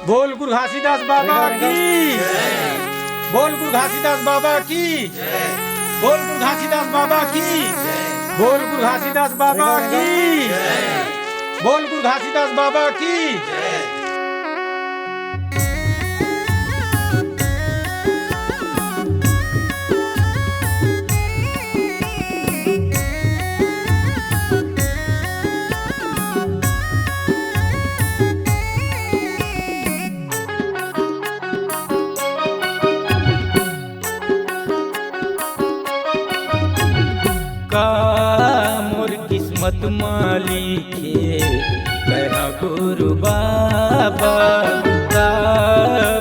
बोल गुरु घासीदास बाबा की। बोल गुरु घासीदास बाबा की। बोल गुरु घासीदास बाबा की। बोल गुरु घासीदास बाबा की। बोल गुरु घासीदास बाबा की। का मोर किस्मत मालिके कहा गुरु बाबा। का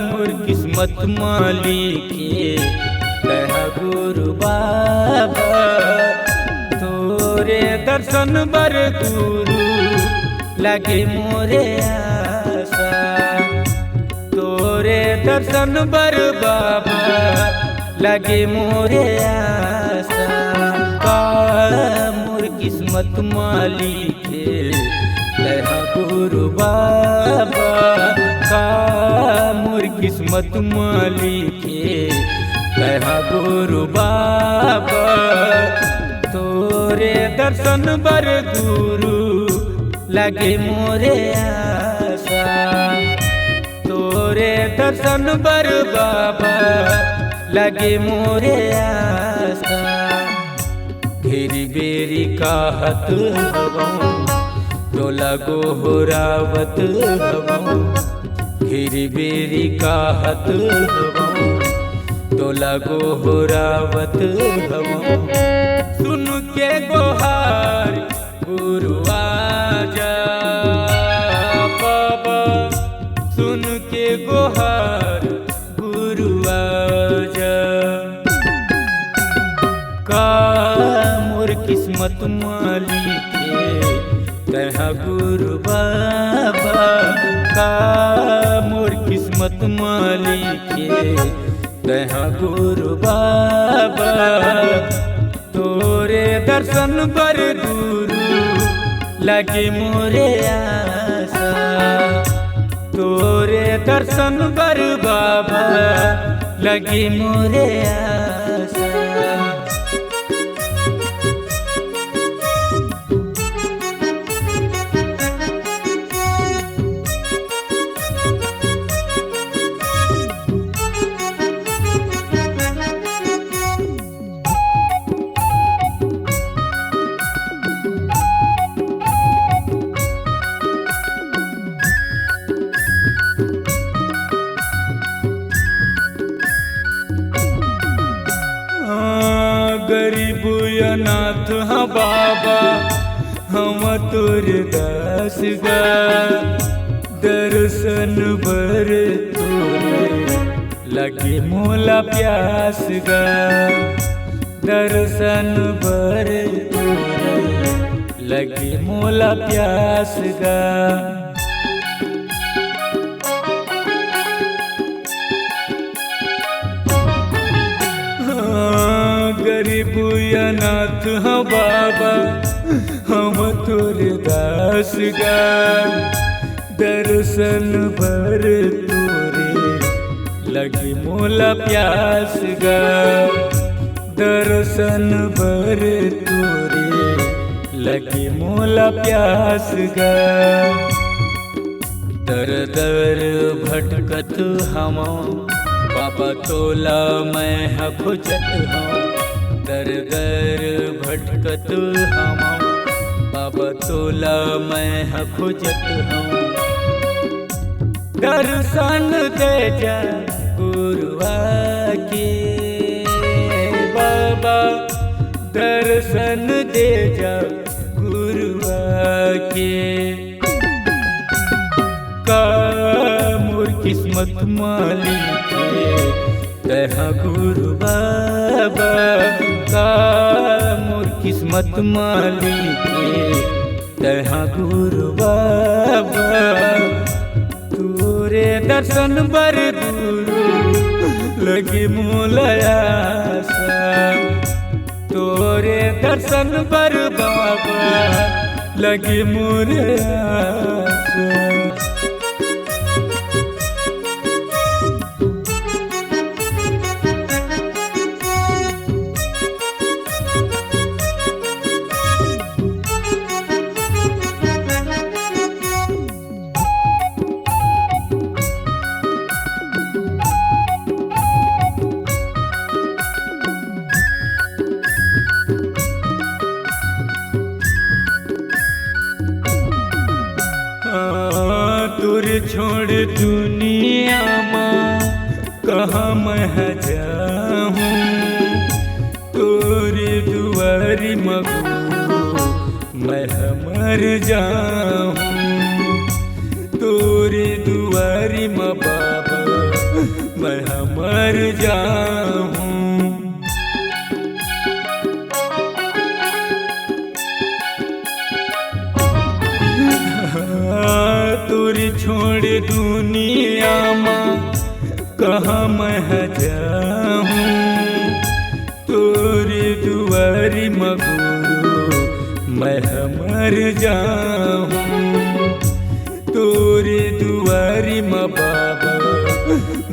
मोर किस्मत मालिके कहा गुरु बाबा। तोरे दर्शन बर गुरु लगे मोरे आशा। तोरे दर्शन बर बाबा लगे मोरे आशा। मोर किस्मत मालिके कहा गुरु बाबा। का मोर किस्मत मालिके कहा गुरु बाबा। तोरे दर्शन बर गुरु लगे मोरे आशा। तोरे दर्शन बर बाबा लगे मोरे आशा। घेरी बेरी कहत हवं तोला गोहरावत हवं। घेरी बेरी कहत हवं तोला गोहरावत हवं। सुन के गोहार गुरु आजा बाबा। सुन के गोहार गुरु आजा। का मोर किस्मत मालिके कहा गुरु बाबा। का मोर किस्मत मालिके कहा गुरु बाबा। तोरे दर्शन बर गुरु लगे मोरे आशा। तोरे दर्शन बर बाबा लगे मोरे आशा। गरीब अनाथ हाँ बाबा हम तोर दास गा। दर्शन बर तोरे लगे मोला प्यास गा। दर्शन बर तोरे लगे मोला प्यास गा। गरीब अनाथ हाँ बाबा हम तोर दास गा। दर्शन भर तोरे लगी मोला प्यास गा। दर्शन भर तोरे लगी मोला प्यास गा। दर दर भटकत हम बाबा तोला मैं खोजत हूँ। दर दर भटकत हम बाबा तोला मैं खोजत हूँ। दर्शन दे जा गुरुआ के बाबा। दर्शन दे जा गुरुआ के। का मोर किस्मत मालिके कहा गुरु बाबा। का मोर किस्मत मालिके कहा गुरु बाबा। तोरे दर्शन बर गुरु लगे मोला आशा। तोरे दर्शन बर बाबा लगे मोरे आशा। दुआरी मगुरु मैं मर जाऊं, तोरे दुआरी म बाबा मैं मर जाऊं। तोरी छोड़ दुनिया में कहाँ मैं जाऊं, तोरी दुआरी मगुरु मैं मर जाऊं, तोरी दुआरी म बाबा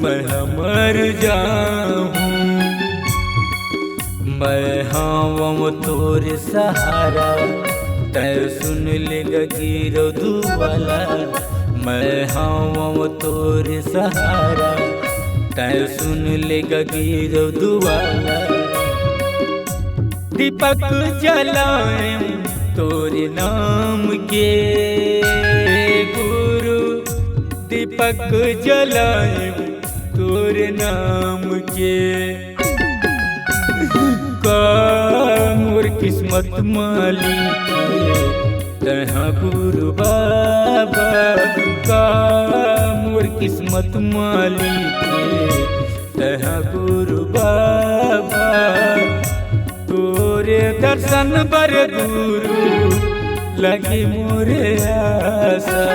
मैं मर जाऊं। मैं हाँ तोरे सहारा तै सुन ले गिरो दुआला, मैं हाँ तोरे सहारा तै सुन ले गिरो दुआला। दीपक जलाए तोरे नाम के गुरु, दीपक जलाए तोरे नाम के। का मोर किस्मत मालिक तहाँ गुरु बाबा, का मोर किस्मत मालिक तहाँ गुरु बाबा। तोरे दर्शन बर गुरु लगी मोरे आशा,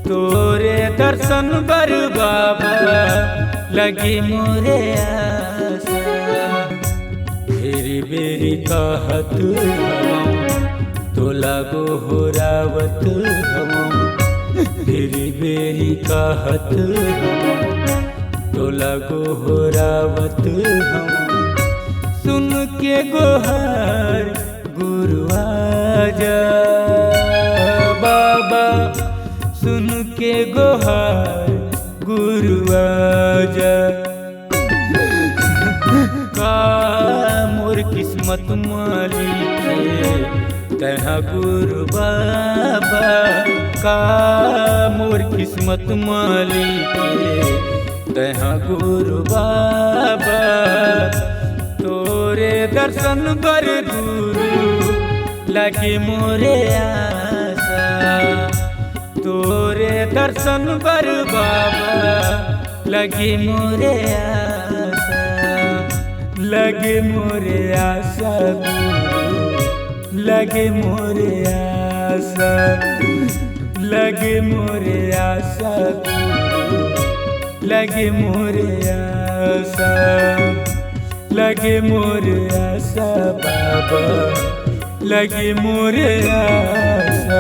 तोरे दर्शन बर बाबा लगी मोरे आशा। बेरी बेरी कहत हम तो लागो हो रावत हम, बेरी बेरी कहत हम तो लागो हो रावत हम। सुन के गोहार गुरु आजा बाबा, सुन के गोहार गुरु आजा। का मोर किस्मत मालिक तहाँ गुरु बाबा, का मोर किस्मत मालिक तहाँ गुरु बाबा। तोरे दर्शन बर गुरु लगे मोरे आशा, तोरे दर्शन बर बाबा लगे मोरे आशा, लगे मोरे आशा गुरु लगे मोरे आशा, लगे मोरे आशा गुरु लगे मोरे आशा, लगे मोरे आशा बाबा लगे मोरे आशा।